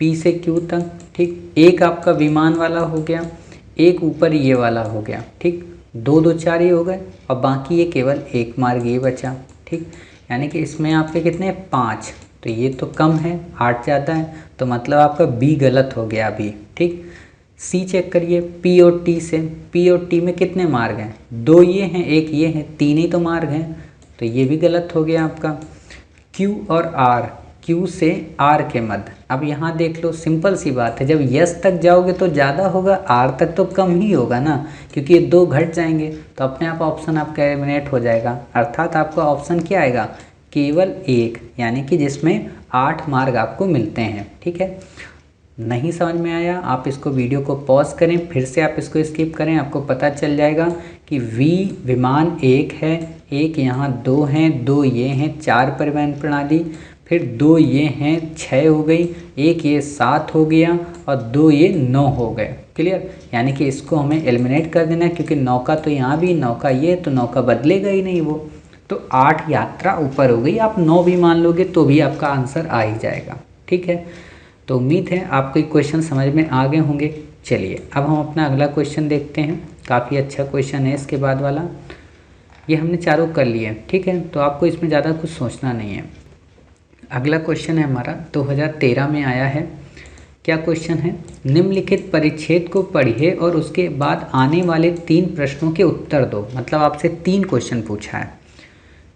S1: P से Q तक, ठीक। एक आपका विमान वाला हो गया, एक ऊपर ये वाला हो गया, ठीक। 2 2 4 ये हो गए, और बाकी ये केवल 1 मार्ग ये बचा, ठीक। यानी कि इसमें आपके कितने 5, तो ये तो कम है, 8 ज़्यादा है, तो मतलब आपका B गलत हो गया अभी, ठीक। C चेक करिए, P और T से, P और T में कितने मार्ग हैं, 2 ये हैं, 1 ये हैं, 3 ही तो मार्ग हैं, तो ये भी गलत हो गया आपका। Q और R, Q से R के मध्य, अब यहाँ देख लो, सिंपल सी बात है, जब यस तक जाओगे तो ज़्यादा होगा, R तक तो कम ही होगा ना, क्योंकि ये 2 घट जाएंगे, तो अपने आप ऑप्शन आपका एलिमिनेट हो जाएगा। अर्थात आपका ऑप्शन क्या आएगा, केवल 1, यानी कि जिसमें 8 मार्ग आपको मिलते हैं, ठीक है। नहीं समझ में आया, आप इसको वीडियो को पॉज करें, फिर से आप इसको स्किप करें, आपको पता चल जाएगा कि विमान 1 है, एक यहाँ 2 हैं, 2 ये हैं, 4 परिवहन प्रणाली, फिर 2 ये हैं, 6 हो गई, एक ये 7 हो गया, और 2 ये 9 हो गए। क्लियर? यानी कि इसको हमें एलिमिनेट कर देना है, क्योंकि नौका तो यहाँ भी, नौका ये, तो नौका बदलेगा ही नहीं वो, तो 8 यात्रा ऊपर हो गई। आप 9 भी मान लोगे तो भी आपका आंसर आ ही जाएगा, ठीक है। तो उम्मीद है आपको ये क्वेश्चन समझ में आ गए होंगे। चलिए अब हम अपना अगला क्वेश्चन देखते हैं, काफ़ी अच्छा क्वेश्चन है इसके बाद वाला। ये हमने चारों कर लिए, ठीक है, तो आपको इसमें ज़्यादा कुछ सोचना नहीं है। अगला क्वेश्चन है हमारा 2013 में आया है। क्या क्वेश्चन है, निम्नलिखित परिच्छेद को पढ़िए और उसके बाद आने वाले 3 प्रश्नों के उत्तर दो। मतलब आपसे 3 क्वेश्चन पूछा है।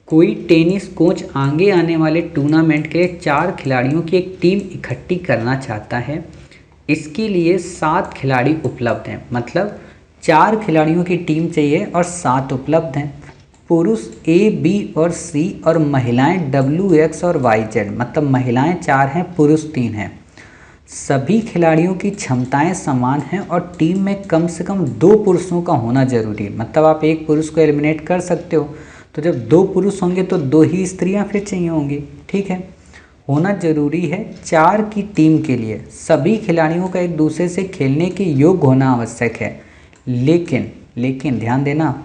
S1: कोई टेनिस कोच आगे आने वाले टूर्नामेंट के 4 खिलाड़ियों की एक टीम इकट्ठी करना चाहता है। इसके लिए 7 खिलाड़ी उपलब्ध हैं, मतलब 4 खिलाड़ियों की टीम चाहिए और 7 उपलब्ध हैं। पुरुष A, B और C और महिलाएं W, X और Y, Z, मतलब महिलाएं 4 हैं, पुरुष 3 हैं। सभी खिलाड़ियों की क्षमताएं समान हैं और टीम में कम से कम 2 पुरुषों का होना जरूरी है। मतलब आप एक पुरुष को एलिमिनेट कर सकते हो, तो जब 2 पुरुष होंगे तो 2 ही स्त्रियां फिर चाहिए होंगी, ठीक है। होना जरूरी है 4 की टीम के लिए। सभी खिलाड़ियों का एक दूसरे से खेलने के योग्य होना आवश्यक है, लेकिन ध्यान देना,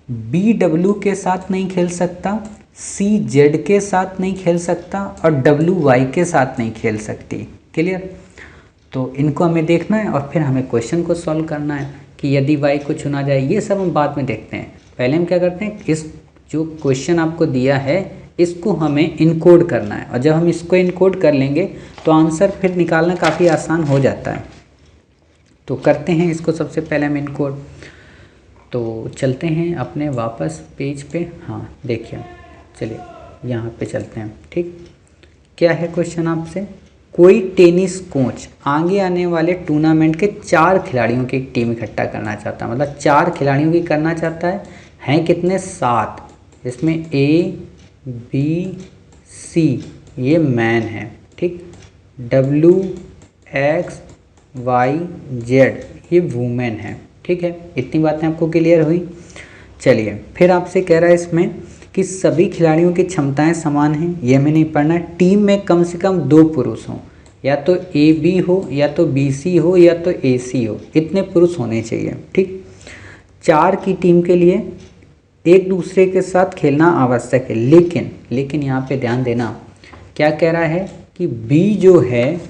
S1: B W के साथ नहीं खेल सकता, C Z के साथ नहीं खेल सकता, और W Y के साथ नहीं खेल सकती। क्लियर? तो इनको हमें देखना है और फिर हमें क्वेश्चन को सॉल्व करना है कि यदि Y को चुना जाए, ये सब हम बाद में देखते हैं। पहले हम क्या करते हैं, इस जो क्वेश्चन आपको दिया है इसको हमें इनकोड करना है, और जब हम इसको इनकोड कर लेंगे तो आंसर फिर निकालना काफ़ी आसान हो जाता है। तो करते हैं इसको, सबसे पहले हम इनकोड। तो चलते हैं अपने वापस पेज पे। हाँ देखिए, चलिए यहाँ पे चलते हैं, ठीक। क्या है क्वेश्चन आपसे, कोई टेनिस कोच आगे आने वाले टूर्नामेंट के 4 खिलाड़ियों की टीम इकट्ठा करना चाहता है। मतलब 4 खिलाड़ियों की करना चाहता है, हैं कितने 7, इसमें A, B, C ये मैन है, ठीक। W, X, Y, Z ये वुमेन है, ठीक है। इतनी बातें आपको क्लियर हुई। चलिए फिर आपसे कह रहा है इसमें कि सभी खिलाड़ियों की क्षमताएं समान हैं, ये हमें नहीं पढ़ना। टीम में कम से कम 2 पुरुष हों, या तो AB हो, या तो BC हो, या तो AC हो, इतने पुरुष होने चाहिए, ठीक। 4 की टीम के लिए एक दूसरे के साथ खेलना आवश्यक है, लेकिन यहाँ पे ध्यान देना, क्या कह रहा है कि B जो है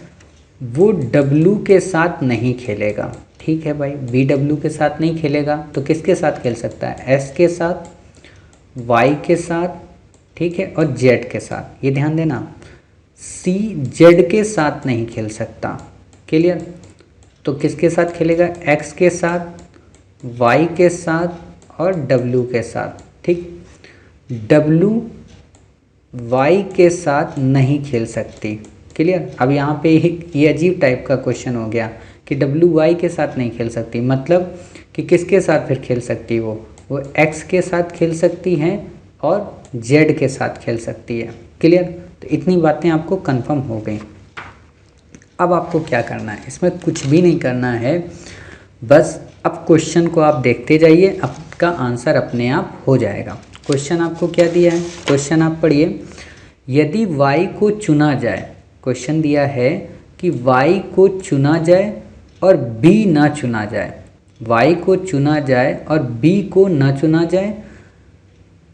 S1: वो W के साथ नहीं खेलेगा। ठीक है भाई, B W के साथ नहीं खेलेगा तो किसके साथ खेल सकता है? S के साथ, Y के साथ, ठीक है, और Z के साथ। ये ध्यान देना, C Z के साथ नहीं खेल सकता। क्लियर? तो किसके साथ खेलेगा? X के साथ, Y के साथ और W के साथ। ठीक, W Y के साथ नहीं खेल सकती। क्लियर? अब यहाँ पे ये अजीब टाइप का क्वेश्चन हो गया कि W Y के साथ नहीं खेल सकती, मतलब कि किसके साथ फिर खेल सकती? वो X के साथ खेल सकती हैं और Z के साथ खेल सकती है। क्लियर? तो इतनी बातें आपको कंफर्म हो गई। अब आपको क्या करना है? इसमें कुछ भी नहीं करना है, बस अब क्वेश्चन को आप देखते जाइए, आपका आंसर अपने आप हो जाएगा। क्वेश्चन आपको क्या दिया है? क्वेश्चन आप पढ़िए, यदि y को चुना जाए, क्वेश्चन दिया है कि y को चुना जाए और b ना चुना जाए, y को चुना जाए और b को ना चुना जाए,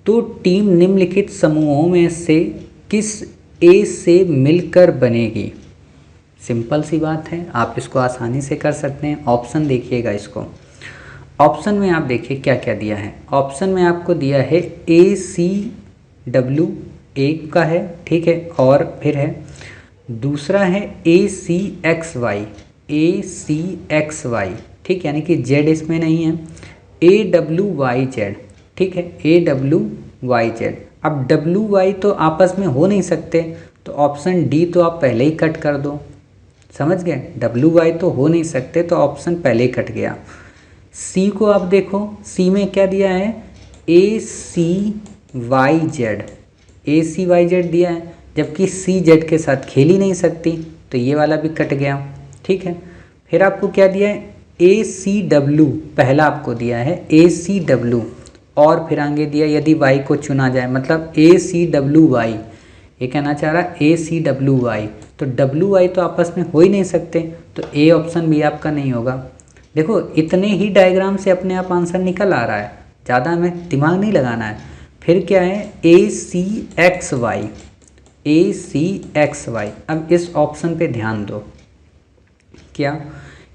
S1: तो टीम निम्नलिखित समूहों में से किस A से मिलकर बनेगी? सिंपल सी बात है, आप इसको आसानी से कर सकते हैं। ऑप्शन देखिएगा इसको। ऑप्शन में आप देखिए क्या क्या दिया है। ऑप्शन में आपको दिया है ACW, एक का है, ठीक है, और फिर है दूसरा है ACXY, ACXY, ठीक, यानी कि Z इसमें नहीं है। AWYZ, ठीक है, AWYZ। अब WY तो आपस में हो नहीं सकते, तो ऑप्शन डी तो आप पहले ही कट कर दो। समझ गए? WY तो हो नहीं सकते, तो ऑप्शन पहले ही कट गया। सी को आप देखो, सी में क्या दिया है? ACYZ, ACYZ दिया है, जबकि CZ के साथ खेल ही नहीं सकती, तो ये वाला भी कट गया। ठीक है, फिर आपको क्या दिया है? ACW, पहला आपको दिया है ACW, और फिर आगे दिया यदि Y को चुना जाए, मतलब ACWY। ये कहना चाह रहा ACWY, तो WY तो आपस में हो ही नहीं सकते, तो ए ऑप्शन भी आपका नहीं होगा। देखो, इतने ही डायग्राम से अपने आप आंसर निकल आ रहा है, ज़्यादा हमें दिमाग नहीं लगाना है। फिर क्या है? ACXY, ACXY। अब इस ऑप्शन पे ध्यान दो, क्या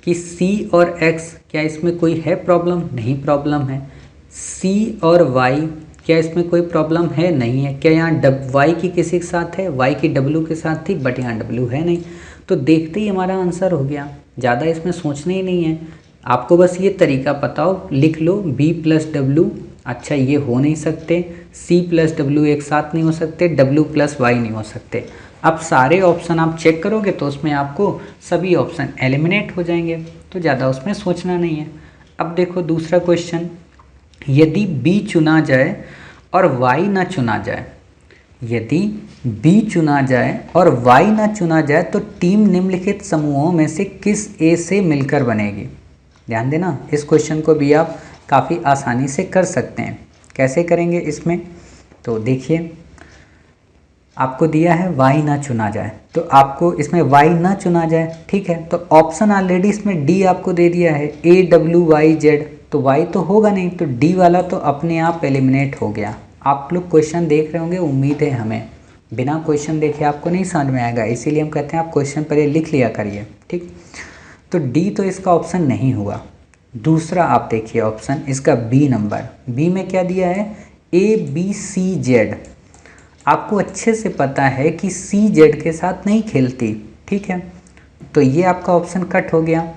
S1: कि C और X, क्या इसमें कोई है प्रॉब्लम? नहीं प्रॉब्लम है। C और Y, क्या इसमें कोई प्रॉब्लम है? नहीं है। क्या यहाँ Y की किसी के साथ है? Y की W के साथ थी, बट यहाँ W है नहीं, तो देखते ही हमारा आंसर हो गया। ज़्यादा इसमें सोचना ही नहीं है, आपको बस ये तरीका पता हो, लिख लो B + W। अच्छा, ये हो नहीं सकते, C + W एक साथ नहीं हो सकते, W + Y नहीं हो सकते। अब सारे ऑप्शन आप चेक करोगे तो उसमें आपको सभी ऑप्शन एलिमिनेट हो जाएंगे, तो ज़्यादा उसमें सोचना नहीं है। अब देखो दूसरा क्वेश्चन, यदि B चुना जाए और Y ना चुना जाए, यदि B चुना जाए और Y ना चुना जाए, तो टीम निम्नलिखित समूहों में से किस A से मिलकर बनेगी? ध्यान देना, इस क्वेश्चन को भी आप काफ़ी आसानी से कर सकते हैं। कैसे करेंगे इसमें? तो देखिए, आपको दिया है Y ना चुना जाए, तो आपको इसमें Y ना चुना जाए, ठीक है, तो ऑप्शन ऑलरेडी इसमें D आपको दे दिया है, AWYZ, तो Y तो होगा नहीं, तो D वाला तो अपने आप एलिमिनेट हो गया। आप लोग क्वेश्चन देख रहे होंगे, उम्मीद है हमें, बिना क्वेश्चन देखे आपको नहीं समझ में आएगा, इसीलिए हम कहते हैं आप क्वेश्चन पहले लिख लिया करिए। ठीक, तो D तो इसका ऑप्शन नहीं हुआ। दूसरा आप देखिए ऑप्शन, इसका B नंबर, B में क्या दिया है? ABCZ। आपको अच्छे से पता है कि CZ के साथ नहीं खेलती, ठीक है, तो ये आपका ऑप्शन कट हो गया।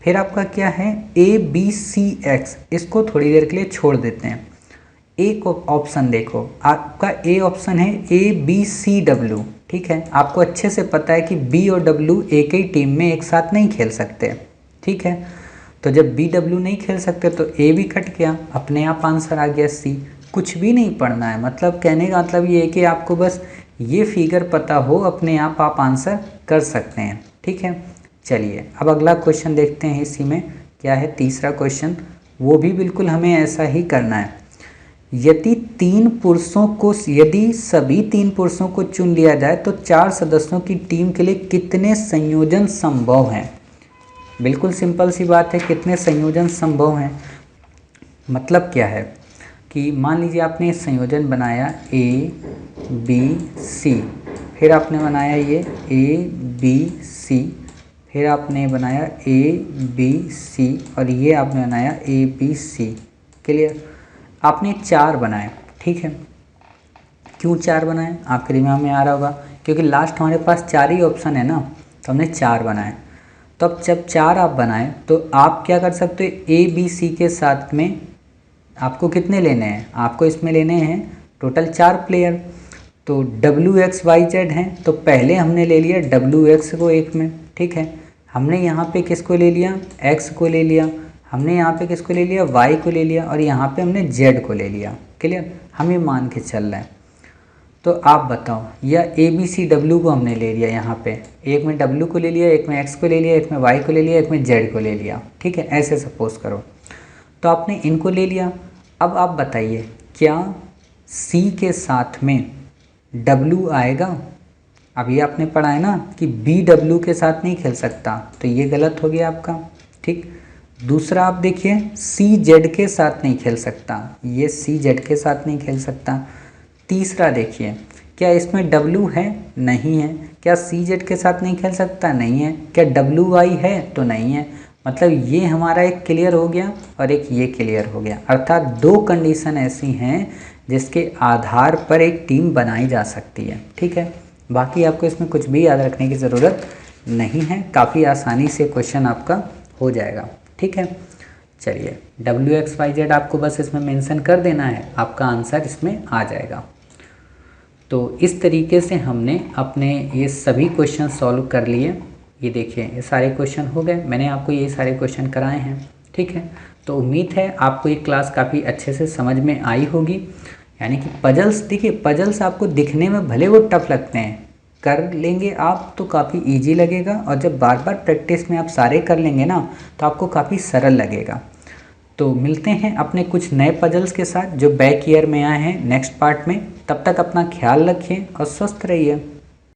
S1: फिर आपका क्या है? ABCX, इसको थोड़ी देर के लिए छोड़ देते हैं। एक ऑप्शन देखो, आपका A ऑप्शन है ABCW, ठीक है, आपको अच्छे से पता है कि B और W एक ही टीम में एक साथ नहीं खेल सकते, ठीक है, तो जब BW नहीं खेल सकते तो A भी कट गया, अपने आप आंसर आ गया C। कुछ भी नहीं पढ़ना है, मतलब कहने का मतलब ये है कि आपको बस ये फिगर पता हो, अपने आप आंसर कर सकते हैं, ठीक है। चलिए अब अगला क्वेश्चन देखते हैं, इसी में क्या है तीसरा क्वेश्चन, वो भी बिल्कुल हमें ऐसा ही करना है। यदि सभी तीन पुरुषों को चुन लिया जाए तो 4 सदस्यों की टीम के लिए कितने संयोजन संभव हैं? बिल्कुल सिंपल सी बात है, कितने संयोजन संभव हैं? मतलब क्या है कि मान लीजिए आपने संयोजन बनाया ए बी सी, फिर आपने बनाया ये ए बी सी, फिर आपने बनाया ए बी सी और ये आपने बनाया ए बी सी। क्लियर? आपने 4 बनाए, ठीक है। क्यों 4 बनाए आपके दिमाग में आ रहा होगा, क्योंकि लास्ट हमारे पास 4 ही ऑप्शन है ना, तो हमने 4 बनाए। तो अब जब 4 आप बनाए तो आप क्या कर सकते हो, ए बी सी के साथ में आपको कितने लेने हैं, आपको इसमें लेने हैं टोटल 4 प्लेयर। तो डब्ल्यू एक्स वाई जेड हैं, तो पहले हमने ले लिया डब्ल्यू एक्स को एक में, ठीक है। हमने यहाँ पे किसको ले लिया, एक्स को ले लिया, हमने यहाँ पे किसको ले लिया, वाई को ले लिया, और यहाँ पे हमने जेड को ले लिया। क्लियर? हम ये मान के चल रहे हैं। तो आप बताओ, या ए बी सी डब्ल्यू को हमने ले लिया, यहाँ पे एक में डब्ल्यू को ले लिया, एक में एक्स को ले लिया, एक में वाई को ले लिया, एक में जेड को ले लिया, ठीक है। ऐसे सपोज करो, तो आपने इनको ले लिया। अब आप बताइए क्या सी के साथ में डब्ल्यू आएगा? अब ये आपने पढ़ा है ना कि बी डब्ल्यू के साथ नहीं खेल सकता, तो ये गलत हो गया आपका, ठीक। दूसरा आप देखिए सी जेड के साथ नहीं खेल सकता, ये सी जेड के साथ नहीं खेल सकता। तीसरा देखिए, क्या इसमें डब्ल्यू है? नहीं है। क्या सी जेड के साथ नहीं खेल सकता? नहीं है। क्या डब्ल्यू वाई है? तो नहीं है। मतलब ये हमारा एक क्लियर हो गया और एक ये क्लियर हो गया, अर्थात 2 कंडीशन ऐसी हैं जिसके आधार पर एक टीम बनाई जा सकती है, ठीक है। बाकी आपको इसमें कुछ भी याद रखने की ज़रूरत नहीं है, काफ़ी आसानी से क्वेश्चन आपका हो जाएगा, ठीक है। चलिए, डब्ल्यू एक्स वाई जेड आपको बस इसमें मेंशन कर देना है, आपका आंसर इसमें आ जाएगा। तो इस तरीके से हमने अपने ये सभी क्वेश्चन सॉल्व कर लिए। ये देखिए, ये सारे क्वेश्चन हो गए, मैंने आपको ये सारे क्वेश्चन कराए हैं, ठीक है। तो उम्मीद है आपको ये क्लास काफ़ी अच्छे से समझ में आई होगी। यानी कि पजल्स, देखिए पजल्स आपको दिखने में भले वो टफ लगते हैं, कर लेंगे आप तो काफ़ी इजी लगेगा, और जब बार बार प्रैक्टिस में आप सारे कर लेंगे ना तो आपको काफ़ी सरल लगेगा। तो मिलते हैं अपने कुछ नए पजल्स के साथ जो बैक ईयर में आए हैं नेक्स्ट पार्ट में। तब तक अपना ख्याल रखिए और स्वस्थ रहिए।